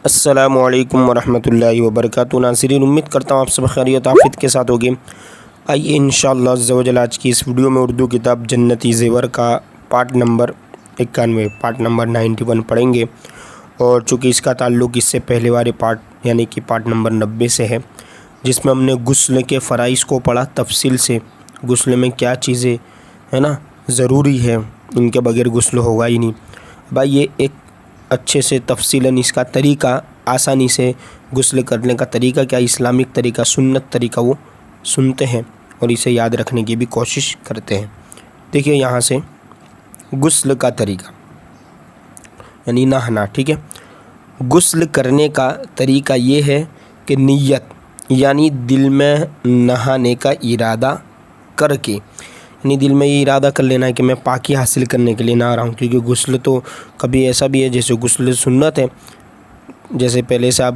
السلام علیکم ورحمۃ اللہ وبرکاتہ۔ ناظرین، امید کرتا ہوں آپ سب خیریت آفیت کے ساتھ ہوگی۔ آئیے انشاءاللہ عز و جل آج کی اس ویڈیو میں اردو کتاب جنتی زیور کا پارٹ نمبر 91 پڑھیں گے، اور چونکہ اس کا تعلق اس سے پہلے والے پارٹ یعنی کہ پارٹ نمبر 90 سے ہے، جس میں ہم نے غسل کے فرائض کو پڑھا تفصیل سے۔ غسل میں کیا چیزیں ضروری ہے، ان کے بغیر غسل ہوگا ہی نہیں۔ بھائی یہ ایک اچھے سے تفصیلاً اس کا طریقہ، آسانی سے غسل کرنے کا طریقہ کیا، اسلامک طریقہ، سنت طریقہ وہ سنتے ہیں اور اسے یاد رکھنے کی بھی کوشش کرتے ہیں۔ دیکھیے یہاں سے غسل کا طریقہ یعنی نہانا، ٹھیک ہے۔ غسل کرنے کا طریقہ یہ ہے کہ نیت یعنی دل میں نہانے کا ارادہ کر کے، یعنی دل میں یہ ارادہ کر لینا ہے کہ میں پاکی حاصل کرنے کے لیے نہا رہا ہوں، کیونکہ غسل تو کبھی ایسا بھی ہے جیسے غسل سنت ہے، جیسے پہلے سے آپ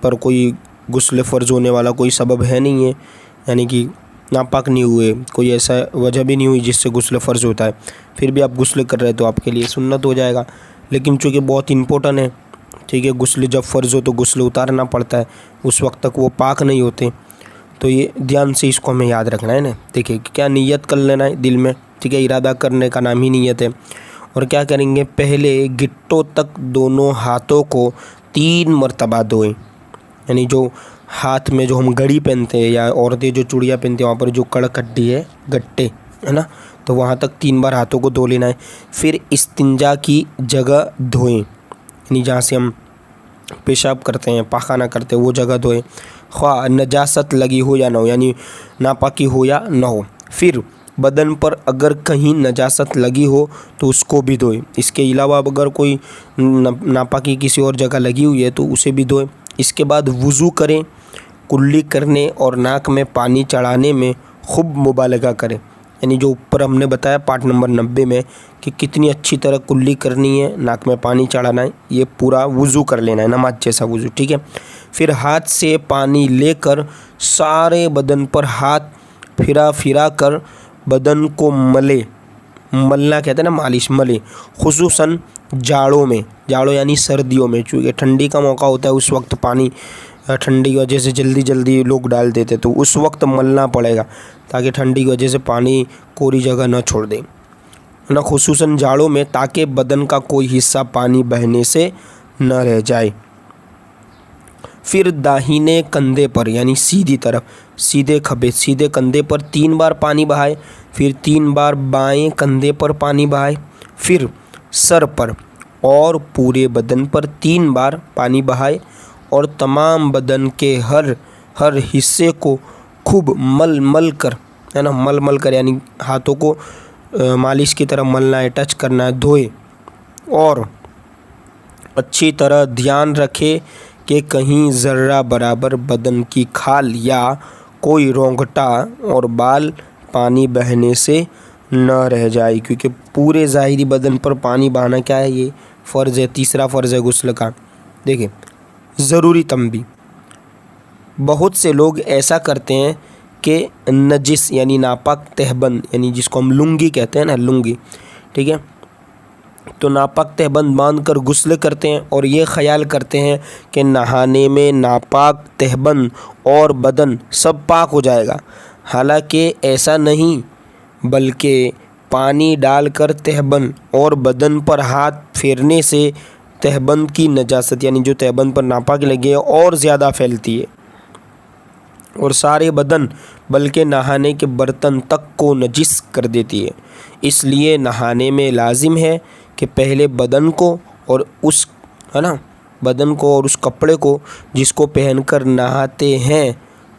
پر کوئی غسل فرض ہونے والا کوئی سبب ہے نہیں ہے، یعنی کہ ناپاک نہیں ہوئے، کوئی ایسا وجہ بھی نہیں ہوئی جس سے غسل فرض ہوتا ہے، پھر بھی آپ غسل کر رہے تو آپ کے لیے سنت ہو جائے گا۔ لیکن چونکہ بہت امپورٹنٹ ہے، ٹھیک ہے، غسل جب فرض ہو تو غسل اتارنا پڑتا ہے، اس وقت تک وہ پاک نہیں ہوتے، تو یہ دھیان سے اس کو ہمیں یاد رکھنا ہے نا۔ دیکھیں کیا نیت کر لینا ہے دل میں، ٹھیک ہے، ارادہ کرنے کا نام ہی نیت ہے۔ اور کیا کریں گے، پہلے گٹوں تک دونوں ہاتھوں کو 3 مرتبہ دھوئیں، یعنی جو ہاتھ میں جو ہم گھڑی پہنتے ہیں یا عورتیں جو چوڑیاں پہنتے ہیں وہاں پر جو کڑک ہڈی ہے، گٹے ہے نا، تو وہاں تک 3 بار ہاتھوں کو دھو لینا ہے۔ پھر استنجا کی جگہ دھوئیں، یعنی جہاں سے ہم پیشاب کرتے ہیں، پاخانہ کرتے ہیں، وہ جگہ دھوئیں، خواہ نجاست لگی ہو یا نہ ہو، یعنی ناپاکی ہو یا نہ ہو۔ پھر بدن پر اگر کہیں نجاست لگی ہو تو اس کو بھی دھوئیں۔ اس کے علاوہ اگر کوئی ناپاکی کسی اور جگہ لگی ہوئی ہے تو اسے بھی دھوئیں۔ اس کے بعد وضو کریں، کلی کرنے اور ناک میں پانی چڑھانے میں خوب مبالغہ کریں، یعنی جو اوپر ہم نے بتایا پارٹ نمبر 90 میں کہ کتنی اچھی طرح کلی کرنی ہے، ناک میں پانی چڑھانا ہے، یہ پورا وضو کر لینا ہے، نماز جیسا وضو، ٹھیک ہے۔ پھر ہاتھ سے پانی لے کر سارے بدن پر ہاتھ پھرا کر بدن کو ملے، ملنا کہتے ہیں نا، مالش، ملے، خصوصاً جاڑوں میں، جاڑوں یعنی سردیوں میں، چونکہ ٹھنڈی کا موقع ہوتا ہے، اس وقت پانی ٹھنڈی کی وجہ سے جلدی لوگ ڈال دیتے، تو اس وقت ملنا پڑے گا تاکہ ٹھنڈی کی وجہ سے پانی کوری جگہ نہ چھوڑ دیں نا، خصوصاً جاڑوں میں، تاکہ بدن کا کوئی حصہ پانی بہنے سے نہ رہ جائے۔ پھر داہنے کندھے پر یعنی سیدھی طرف، سیدھے کھبے، سیدھے کندھے پر 3 بار پانی بہائے، پھر 3 بار بائیں کندھے پر پانی بہائے، پھر سر پر اور پورے بدن پر 3 بار پانی بہائے، اور تمام بدن کے ہر حصے کو خوب مل کر، ہے نا، مل کر یعنی ہاتھوں کو مالش کی طرح ملنا ہے، ٹچ کرنا ہے، دھوئے، اور اچھی طرح دھیان رکھے کہ کہیں ذرہ برابر بدن کی کھال یا کوئی رونگٹا اور بال پانی بہنے سے نہ رہ جائے، کیونکہ پورے ظاہری بدن پر پانی بہانا کیا ہے، یہ فرض ہے، تیسرا فرض ہے غسل کا۔ دیکھیں ضروری تنبیہ، بہت سے لوگ ایسا کرتے ہیں کہ نجس یعنی ناپاک تہبند، یعنی جس کو ہم لنگی کہتے ہیں نا، لنگی، ٹھیک ہے، تو ناپاک تہبند باندھ کر غسل کرتے ہیں اور یہ خیال کرتے ہیں کہ نہانے میں ناپاک تہبند اور بدن سب پاک ہو جائے گا، حالانکہ ایسا نہیں، بلکہ پانی ڈال کر تہبند اور بدن پر ہاتھ پھیرنے سے تہبند کی نجاست یعنی جو تہبند پر ناپاکی لگی ہے اور زیادہ پھیلتی ہے اور سارے بدن بلکہ نہانے کے برتن تک کو نجس کر دیتی ہے۔ اس لیے نہانے میں لازم ہے کہ پہلے بدن کو اور اس کپڑے کو جس کو پہن کر نہاتے ہیں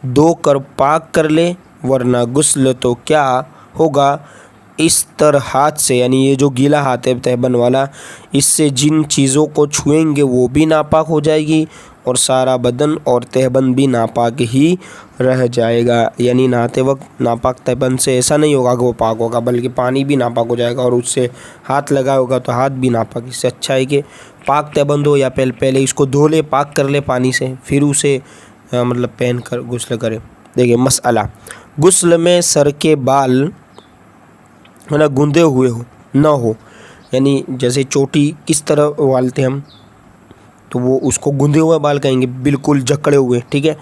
دھو کر پاک کر لے، ورنہ غسل تو کیا ہوگا، اس طرح ہاتھ سے، یعنی یہ جو گیلا ہاتھ ہے تہبند والا، اس سے جن چیزوں کو چھوئیں گے وہ بھی ناپاک ہو جائے گی اور سارا بدن اور تہبند بھی ناپاک ہی رہ جائے گا، یعنی نہاتے وقت ناپاک تہبند سے ایسا نہیں ہوگا کہ وہ پاک ہوگا، بلکہ پانی بھی ناپاک ہو جائے گا، اور اس سے ہاتھ لگا ہوگا تو ہاتھ بھی ناپاک۔ اس سے اچھا ہے کہ پاک تہبند ہو، یا پہلے اس کو دھو لے، پاک کر لے پانی سے، پھر اسے پہن کر غسل کرے۔ دیکھیں مسئلہ، غسل میں سر کے بال گندے ہوئے نہ ہو، یعنی جیسے چوٹی کس طرح والتے ہم، تو وہ اس کو گندے ہوئے بال کہیں گے, بالکل جکڑے ہوئے, ٹھیک ہے.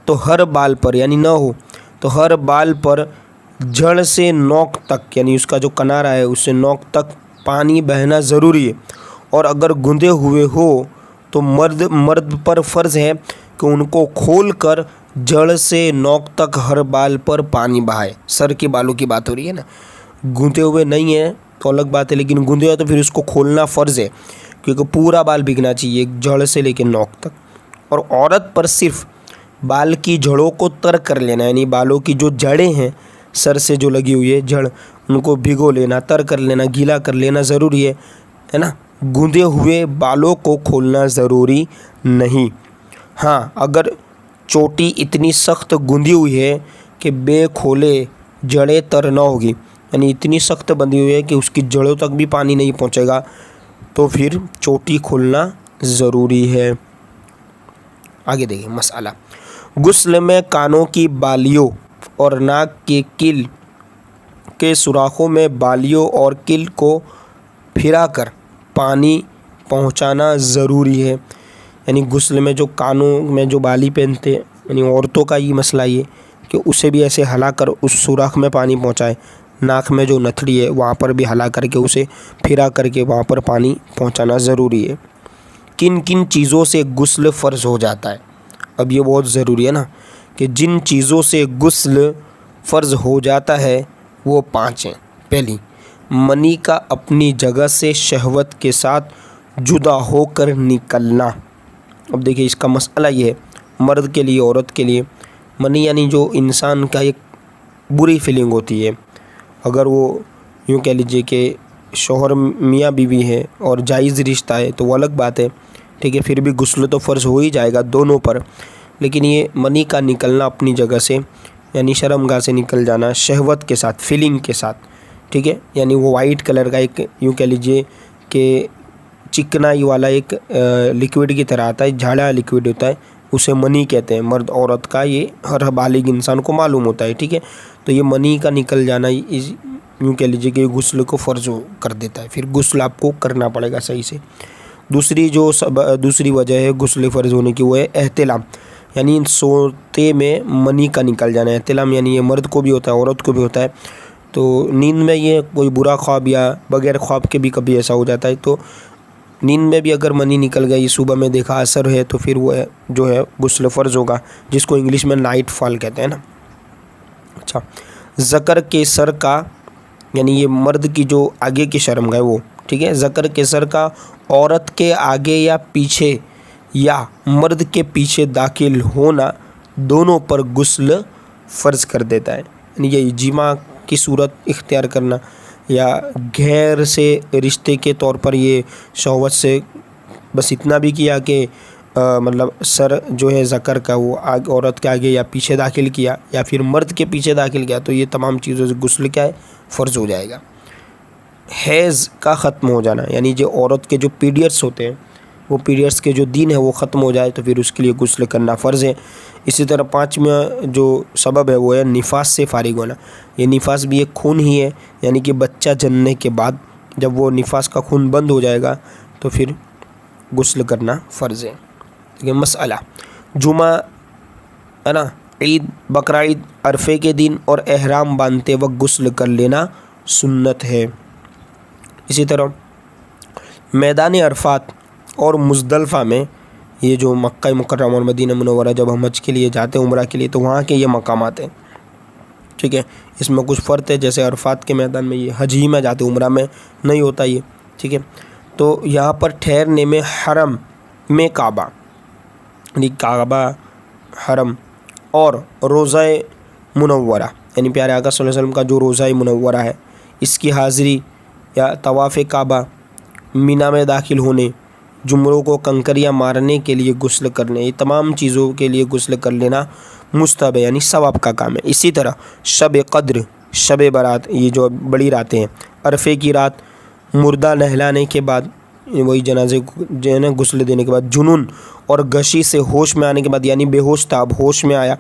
تو ہر بال پر یعنی نہ ہو تو ہر بال پر جڑ سے نوک تک یعنی اس کا جو کنارہ ہے اس سے نوک تک پانی بہنا ضروری ہے. اور اگر گندے ہوئے ہو تو مرد پر فرض ہے کہ ان کو کھول کر جڑ سے نوک تک ہر بال پر پانی بہائے. سر کے بالوں کی بات ہو رہی ہے نا, گندے ہوئے نہیں ہیں تو الگ بات ہے, لیکن گندے ہوئے تو پھر اس کو کھولنا فرض ہے, کیونکہ پورا بال بھیگنا چاہیے جڑ سے لے کے نوک تک. اور عورت پر صرف بال کی جڑوں کو تر کر لینا, یعنی بالوں کی جو جڑیں ہیں سر سے جو لگی ہوئی ہے جڑ, ان کو بھگو لینا, تر کر لینا, گیلا کر لینا ضروری ہے نا. گندے ہوئے بالوں کو کھولنا ضروری نہیں. ہاں اگر چوٹی اتنی سخت گندی ہوئی ہے کہ بے کھولے جڑیں تر نہ ہوگی, یعنی اتنی سخت بندھی ہوئی ہے کہ اس کی جڑوں تک بھی پانی نہیں پہنچے گا, تو پھر چوٹی کھولنا ضروری ہے. آگے دیکھیں مسئلہ. غسل میں کانوں کی بالیوں اور ناک کے کل کے سوراخوں میں بالیوں اور کل کو پھرا کر پانی پہنچانا ضروری ہے. یعنی غسل میں جو کانوں میں جو بالی پہنتے ہیں, یعنی عورتوں کا یہ مسئلہ یہ کہ اسے بھی ایسے ہلا کر اس سوراخ میں پانی پہنچائے. ناک میں جو نتھڑی ہے وہاں پر بھی ہلا کر کے اسے پھرا کر کے وہاں پر پانی پہنچانا ضروری ہے. کن کن چیزوں سے غسل فرض ہو جاتا ہے؟ اب یہ بہت ضروری ہے نا, کہ جن چیزوں سے غسل فرض ہو جاتا ہے وہ 5 ہیں. پہلی, منی کا اپنی جگہ سے شہوت کے ساتھ جدا ہو کر نکلنا. اب دیکھیں اس کا مسئلہ یہ ہے, مرد کے لیے عورت کے لیے. منی یعنی جو انسان کا ایک بری فیلنگ ہوتی ہے, اگر وہ یوں کہہ لیجئے کہ شوہر میاں بیوی ہے اور جائز رشتہ ہے تو وہ الگ بات ہے, ٹھیک ہے, پھر بھی غسل تو فرض ہو ہی جائے گا دونوں پر. لیکن یہ منی کا نکلنا اپنی جگہ سے یعنی شرمگاہ سے نکل جانا شہوت کے ساتھ, فیلنگ کے ساتھ, ٹھیک ہے, یعنی وہ وائٹ کلر کا ایک یوں کہہ لیجئے کہ چکنائی والا ایک لکوڈ کی طرح آتا ہے, جھاڑا لکوڈ ہوتا ہے, اسے منی کہتے ہیں. مرد عورت کا یہ ہر بالغ انسان کو معلوم ہوتا ہے, ٹھیک ہے. تو یہ منی کا نکل جانا یوں کہہ لیجئے کہ غسل کو فرض کر دیتا ہے, پھر غسل آپ کو کرنا پڑے گا صحیح سے. دوسری وجہ ہے غسل فرض ہونے کی, وہ ہے احتلام, یعنی سوتے میں منی کا نکل جانا ہے. احتلام یعنی یہ مرد کو بھی ہوتا ہے عورت کو بھی ہوتا ہے. تو نیند میں یہ کوئی برا خواب یا بغیر خواب کے بھی کبھی ایسا ہو جاتا ہے, تو نیند میں بھی اگر منی نکل گئی, صبح میں دیکھا اثر ہے, تو پھر وہ جو ہے غسل فرض ہوگا, جس کو انگلش میں نائٹ فال کہتے ہیں نا. اچھا, ذکر کے سر کا یعنی یہ مرد کی جو آگے کی شرمگاہ ہے وہ, ٹھیک ہے, ذکر کے سر کا عورت کے آگے یا پیچھے یا مرد کے پیچھے داخل ہونا دونوں پر غسل فرض کر دیتا ہے. یعنی یہ جماع کی صورت اختیار کرنا یا غیر سے رشتے کے طور پر یہ شہوت سے بس اتنا بھی کیا کہ مطلب سر جو ہے ذکر کا وہ عورت کے آگے یا پیچھے داخل کیا یا پھر مرد کے پیچھے داخل کیا, تو یہ تمام چیزوں سے غسل کیا ہے فرض ہو جائے گا. حیض کا ختم ہو جانا, یعنی جو عورت کے جو پیریڈس ہوتے ہیں وہ پیریڈس کے جو دن ہے وہ ختم ہو جائے تو پھر اس کے لیے غسل کرنا فرض ہے. اسی طرح 5واں جو سبب ہے وہ ہے نفاس سے فارغ ہونا. یہ نفاس بھی ایک خون ہی ہے, یعنی کہ بچہ جننے کے بعد جب وہ نفاس کا خون بند ہو جائے گا تو پھر غسل کرنا فرض ہے. یہ مسئلہ جمعہ ہے نا, عید, بقرعید, عرفے کے دن اور احرام باندھتے وقت غسل کر لینا سنت ہے. اسی طرح میدان عرفات اور مزدلفہ میں, یہ جو مکہ مکرمہ اور مدینہ منورہ جب ہم حج کے لیے جاتے ہیں عمرہ کے لیے, تو وہاں کے یہ مقامات ہیں, ٹھیک ہے. اس میں کچھ فرق ہے, جیسے عرفات کے میدان میں یہ حج ہی میں جاتے, عمرہ میں نہیں ہوتا یہ, ٹھیک ہے. تو یہاں پر ٹھہرنے میں حرم میں کعبہ یعنی کعبہ, حرم اور روضہ منورہ یعنی پیارے آقا صلی اللہ علیہ وسلم کا جو روضہ منورہ ہے اس کی حاضری یا طواف کعبہ, مینا میں داخل ہونے, جمروں کو کنکریاں مارنے کے لیے غسل کرنے, یہ تمام چیزوں کے لیے غسل کر لینا مستحب ہے, یعنی ثواب کا کام ہے. اسی طرح شب قدر, شب برات, یہ جو بڑی راتیں ہیں, عرفے کی رات, مردہ نہلانے کے بعد, وہی جنازے جو ہے نا غسل دینے کے بعد, جنون اور غشی سے ہوش میں آنے کے بعد, یعنی بے ہوش تھا اب ہوش میں آیا,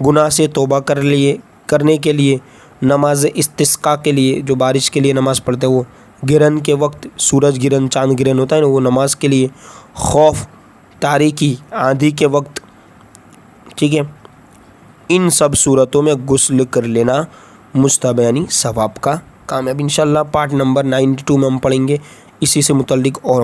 گناہ سے توبہ کرنے کے لیے, نماز استسقاء کے لیے جو بارش کے لیے نماز پڑھتے ہیں وہ, گرہن کے وقت, سورج گرہن چاند گرہن ہوتا ہے نا وہ نماز کے لیے, خوف تاریکی آندھی کے وقت، ٹھیک ہے، ان سب صورتوں میں غسل کر لینا مستحب یعنی ثواب کا کام ہے۔ اب انشاءاللہ پارٹ نمبر 92 میں ہم پڑھیں گے اسی سے متعلق اور